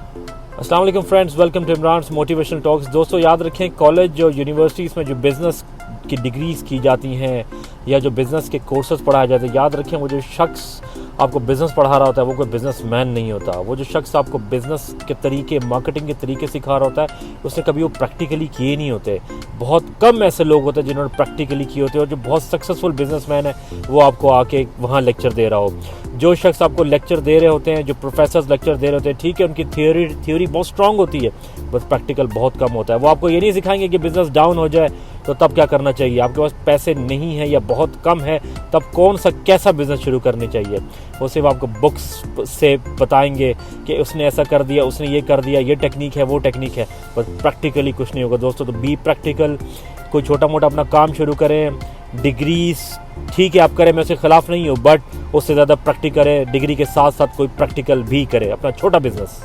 अस्सलाम वालेकुम friends, welcome to Imran's motivational talks. दोस्तों याद रखें, कॉलेज और यूनिवर्सिटीज़ में जो बिज़नेस की डिग्रीज़ की जाती हैं या जो बिज़नेस के कोर्सेज़ पढ़ाए जाते हैं, याद रखें वो जो शख्स आपको बिज़नेस पढ़ा रहा होता है वो कोई बिज़नेसमैन नहीं होता। वो जो शख्स आपको बिज़नेस के तरीके, मार्केटिंग के तरीके सिखा रहा होता है, उसने कभी वो प्रैक्टिकली किए नहीं होते। बहुत कम ऐसे लोग होते हैं जिन्होंने प्रैक्टिकली किए होते हैं, और जो बहुत सक्सेसफुल बिज़नेसमैन है वो आपको आके वहाँ लेक्चर दे रहा हो। जो शख्स आपको लेक्चर दे रहे होते हैं, जो प्रोफेसर्स लेक्चर दे रहे होते हैं, ठीक है, उनकी थ्योरी बहुत स्ट्रांग होती है, बस प्रैक्टिकल बहुत कम होता है। वो आपको ये नहीं सिखाएंगे कि बिज़नेस डाउन हो जाए तो तब क्या करना चाहिए, आपके पास पैसे नहीं है या बहुत कम है तब कौन सा कैसा बिज़नेस शुरू करनी चाहिए। वो सिर्फ आपको बुक्स से बताएंगे कि उसने ऐसा कर दिया, उसने ये कर दिया, ये टेक्निक है, वो टेक्निक है, बस प्रैक्टिकली कुछ नहीं होगा। दोस्तों तो बी प्रैक्टिकल। कोई छोटा मोटा अपना काम शुरू करें, डिग्रीज ठीक है आप करें, मैं उसके खिलाफ नहीं हूँ, बट उससे ज़्यादा प्रैक्टिकल करें, डिग्री के साथ साथ कोई प्रैक्टिकल भी करें, अपना छोटा बिजनेस।